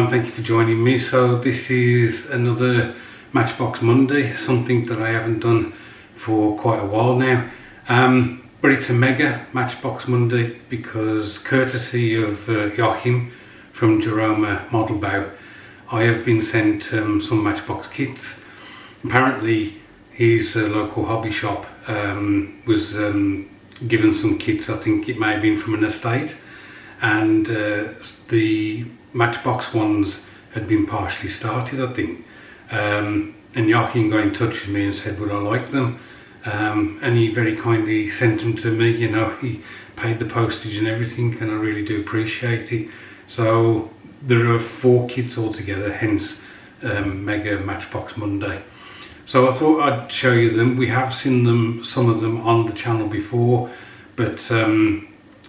everyone, thank you for joining me. So this is another Matchbox Monday, something that I haven't done for quite a while now. But it's a mega Matchbox Monday because courtesy of Joachim from Jerome Model Bow, I have been sent some Matchbox kits. Apparently his local hobby shop was given some kits. I think it may have been from an estate, and the Matchbox ones had been partially started, I think. And Joachim got in touch with me and said would I like them, and he very kindly sent them to me. You know, he paid the postage and everything, and I really do appreciate it. So there are 4 kits altogether, hence mega Matchbox Monday. So I thought I'd show you them. We have seen them, some of them, on the channel before, but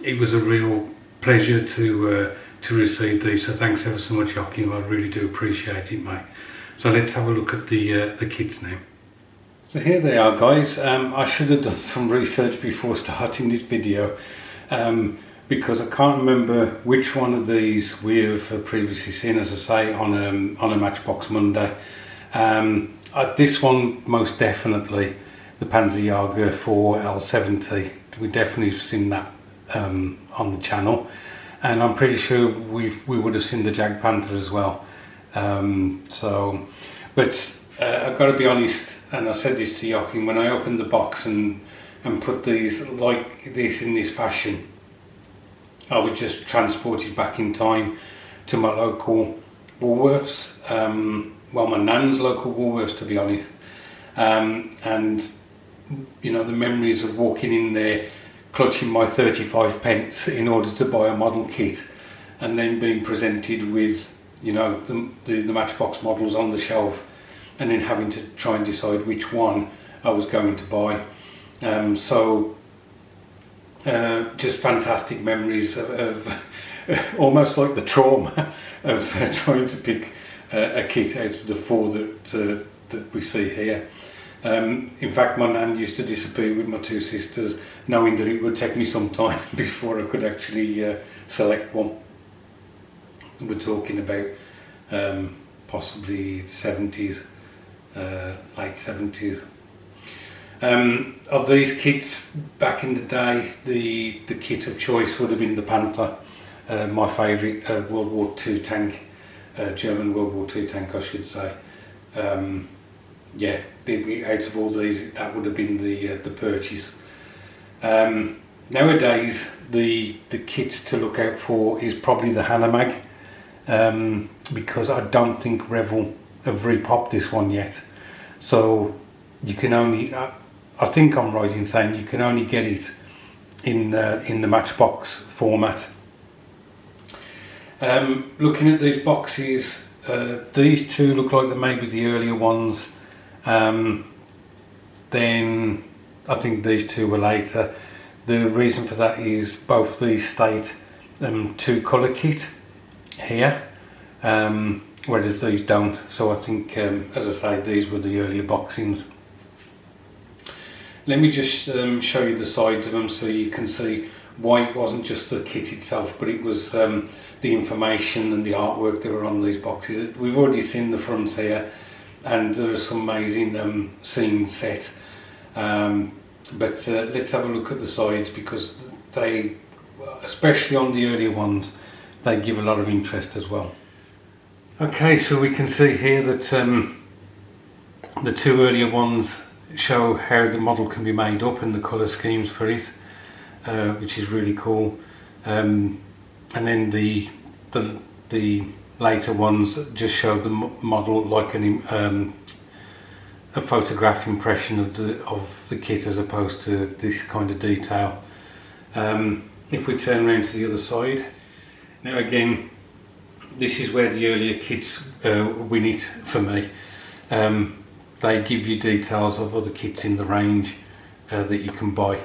it was a real pleasure to receive these. So thanks ever so much, Joachim. I really do appreciate it, mate. So let's have a look at the kits now. So here they are, guys. I should have done some research before starting this video, because I can't remember which one of these we have previously seen, as I say, on a Matchbox Monday. This one, most definitely, the Panzerjäger 4L70. We definitely have seen that on the channel, and I'm pretty sure we would have seen the Jag Panther as well. But I've got to be honest, and I said this to Joachim, when I opened the box and put these like this in this fashion, I was just transported back in time to my local Woolworths, well, my nan's local Woolworths, to be honest, and you know, the memories of walking in there clutching my 35 pence in order to buy a model kit, and then being presented with, you know, the Matchbox models on the shelf, and then having to try and decide which one I was going to buy. Just fantastic memories of almost like the trauma of trying to pick a kit out of the 4 that we see here. In fact, my nan used to disappear with my 2 sisters, knowing that it would take me some time before I could actually select one. We're talking about possibly the 70s, late 70s. Of these kits, back in the day, the kit of choice would have been the Panther, my favourite World War II tank, German World War II tank, I should say. Yeah, out of all these, that would have been the purchase. Nowadays, the kits to look out for is probably the Hanamag, because I don't think Revell have repopped this one yet. So you can only, I think I'm right in saying you can only get it in the Matchbox format. Looking at these boxes, these 2 look like they may be the earlier ones. Then I think these 2 were later. The reason for that is both these state 2 colour kit here, whereas these don't. So I think, as I say, these were the earlier boxings. Let me just show you the sides of them so you can see why it wasn't just the kit itself, but it was the information and the artwork that were on these boxes. We've already seen the front here, and there are some amazing scenes set. But let's have a look at the sides, because they, especially on the earlier ones, they give a lot of interest as well. Okay, so we can see here that the 2 earlier ones show how the model can be made up and the colour schemes for it, which is really cool. And then the later ones just show the model like a photograph impression of the kit, as opposed to this kind of detail. If we turn around to the other side, now again, this is where the earlier kits win it for me. They give you details of other kits in the range that you can buy,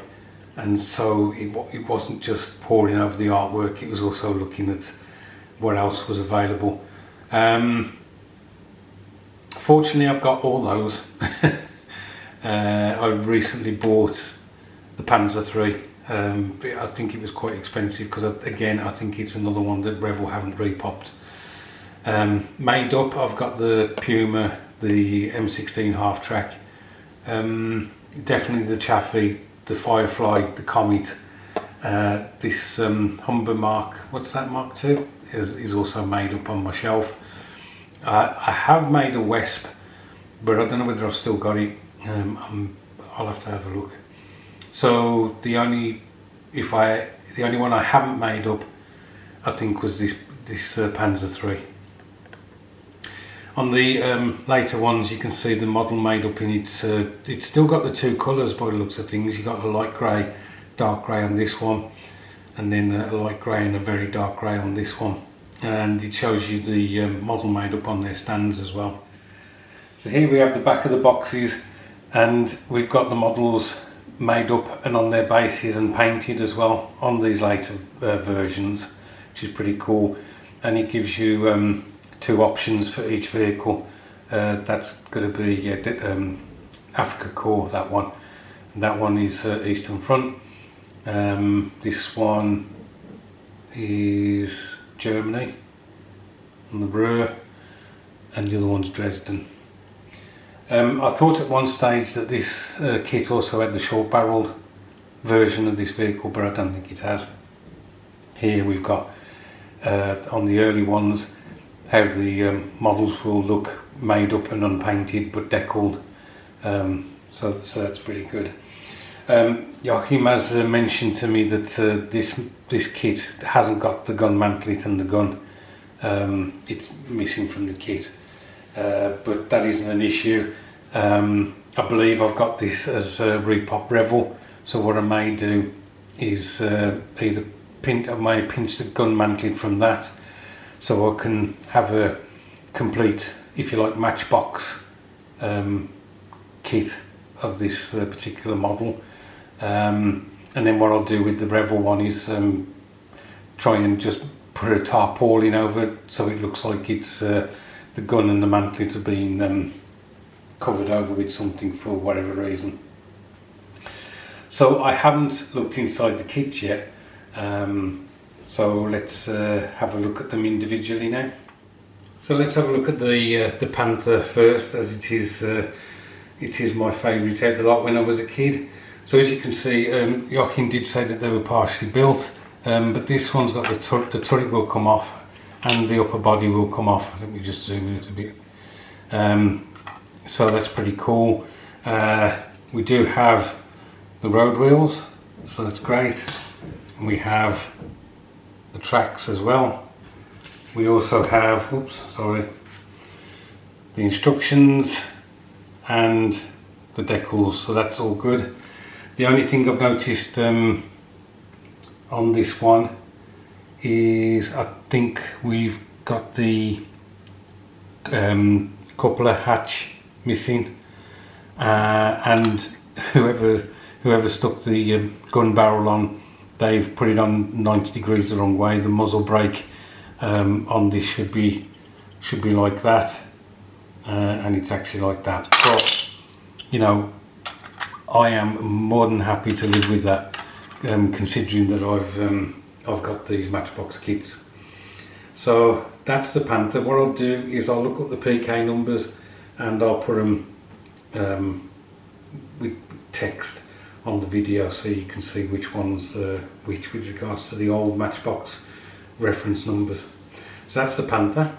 and so it wasn't just poring over the artwork, it was also looking at what else was available. Fortunately, I've got all those. I recently bought the Panzer III. I think it was quite expensive because, again, I think it's another one that Revell haven't repopped. Made up, I've got the Puma, the M16 half track, definitely the Chaffee, the Firefly, the Comet, this Humber Mark, what's that, Mark II, is also made up on my shelf. I have made a Wesp, but I don't know whether I've still got it. I'll have to have a look. So the only one I haven't made up, I think, was this Panzer III. On the later ones, you can see the model made up, and it's still got the two colours by the looks of things. You got a light grey, dark grey on this one, and then a light grey and a very dark grey on this one. And it shows you the model made up on their stands as well. So here we have the back of the boxes, and we've got the models made up and on their bases and painted as well on these later versions, which is pretty cool. And it gives you two options for each vehicle. That's going to be Africa Core, that one. And that one is Eastern Front. This one is Germany on the Ruhr, and the other one's Dresden. I thought at one stage that this kit also had the short barreled version of this vehicle, but I don't think it has. Here we've got on the early ones how the models will look made up and unpainted but deckled, so that's pretty good. Joachim has mentioned to me that this kit hasn't got the gun mantlet and the gun. It's missing from the kit, but that isn't an issue. I believe I've got this as Repop Revel, so what I may do is either pinch the gun mantlet from that, so I can have a complete, if you like, Matchbox kit of this particular model. And then what I'll do with the Revel one is try and just put a tarpaulin over it, so it looks like it's the gun and the mantlet have been covered over with something for whatever reason. So I haven't looked inside the kit yet, so let's have a look at them individually now. So let's have a look at the Panther first, as it is my favourite out of the lot when I was a kid. So as you can see, Joachim did say that they were partially built, but this one's got the turret will come off and the upper body will come off. Let me just zoom out a bit. So that's pretty cool. We do have the road wheels, so that's great. And we have the tracks as well. We also have, the instructions and the decals, so that's all good. The only thing I've noticed on this one is I think we've got the coupler hatch missing, and whoever stuck the gun barrel on, they've put it on 90 degrees the wrong way. The muzzle brake on this should be like that, and it's actually like that. But you know, I am more than happy to live with that, considering that I've got these Matchbox kits. So that's the Panther. What I'll do is I'll look up the PK numbers and I'll put them with text on the video, so you can see which ones which with regards to the old Matchbox reference numbers. So that's the Panther.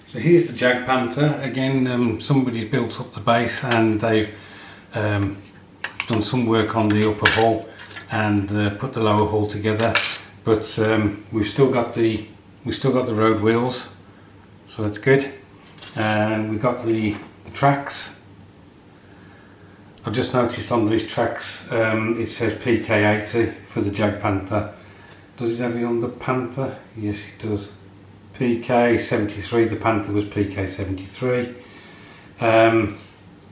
So here's the Jag Panther. Again, somebody's built up the base and they've done some work on the upper hull and put the lower hull together, but we've still got the road wheels, so that's good. And we've got the tracks. I've just noticed on these tracks it says PK80 for the Jag Panther. Does it have it on the Panther? Yes, it does. PK73, the Panther was PK73.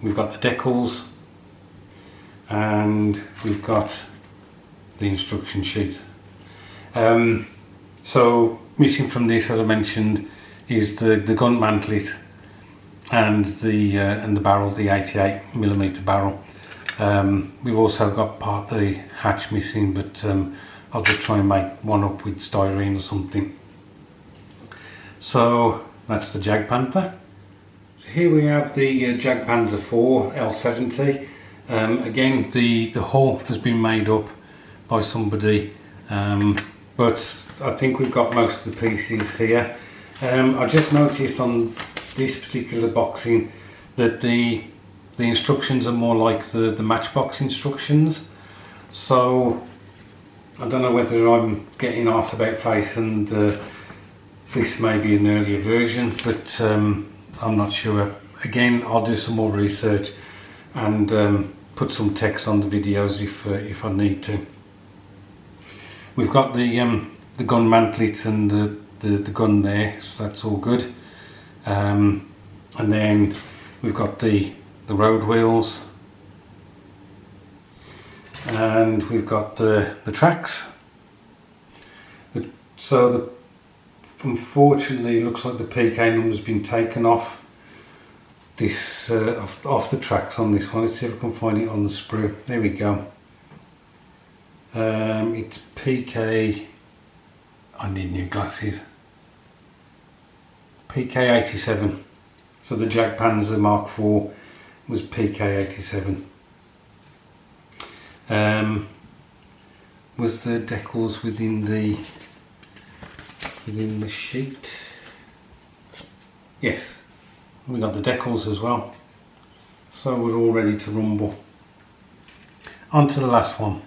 We've got the decals and we've got the instruction sheet. So missing from this, as I mentioned, is the gun mantlet and the barrel, the 88mm barrel. We've also got part of the hatch missing, but I'll just try and make one up with styrene or something. So That's the Jag Panther. So here we have the Jag Panzer 4 L70. Again, the hull has been made up by somebody, but I think we've got most of the pieces here. I just noticed on this particular boxing that the instructions are more like the Matchbox instructions. So I don't know whether I'm getting arse about face and this may be an earlier version, but I'm not sure. Again, I'll do some more research and put some text on the videos if I need to. We've got the gun mantlet and the gun there, so that's all good. And then we've got the road wheels, and we've got the tracks. So unfortunately it looks like the PK number's been taken off this off the tracks on this one. Let's see if I can find it on the sprue. There we go. It's PK, I need new glasses, PK87. So the Jag Panzer Mark IV was PK87. Was the decals within the sheet? Yes, we got the decals as well. So we're all ready to rumble. On to the last one.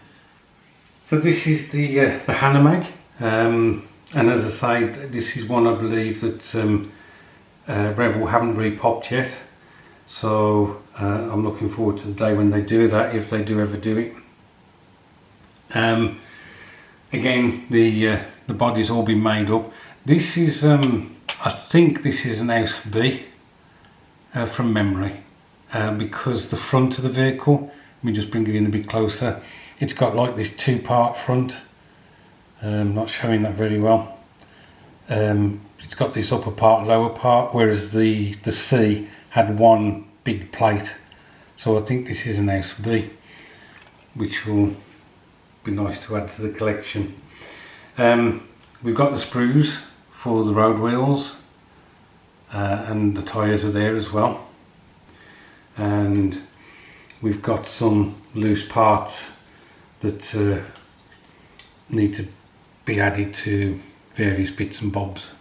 So this is the Hanamag, and as I say, this is one I believe that Rebel haven't re-popped yet. So I'm looking forward to the day when they do that, if they do ever do it. Again, the body's all been made up. This is, I think this is an House B from memory, because the front of the vehicle, let me just bring it in a bit closer. It's got like this two-part front. Not showing that very well. It's got this upper part, lower part, whereas the C had one big plate. So I think this is an House B, which will be nice to add to the collection. We've got the sprues for the road wheels, and the tyres are there as well. And we've got some loose parts that need to be added to various bits and bobs.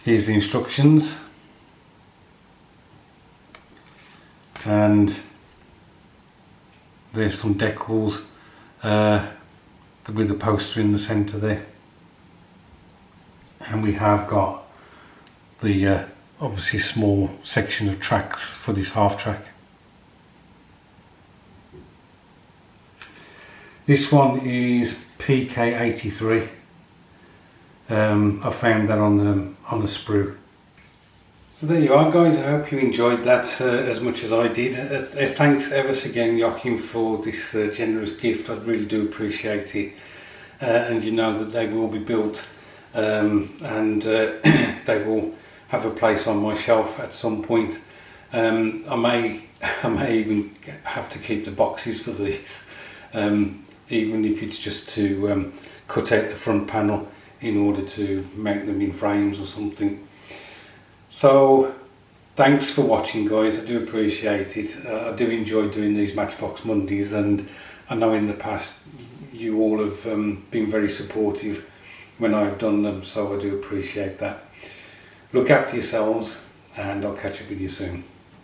Here's the instructions, and there's some decals with the poster in the centre there, and we have got the obviously small section of tracks for this half track. This one is PK83. I found that on a sprue. So there you are, guys. I hope you enjoyed that as much as I did. Thanks ever so again, Joachim, for this generous gift. I really do appreciate it. And you know that they will be built, and they will have a place on my shelf at some point. I may even have to keep the boxes for these, even if it's just to cut out the front panel in order to mount them in frames or something. So thanks for watching, guys. I do appreciate it. I do enjoy doing these Matchbox Mondays, and I know in the past you all have been very supportive when I've done them, so I do appreciate that. Look after yourselves, and I'll catch up with you soon.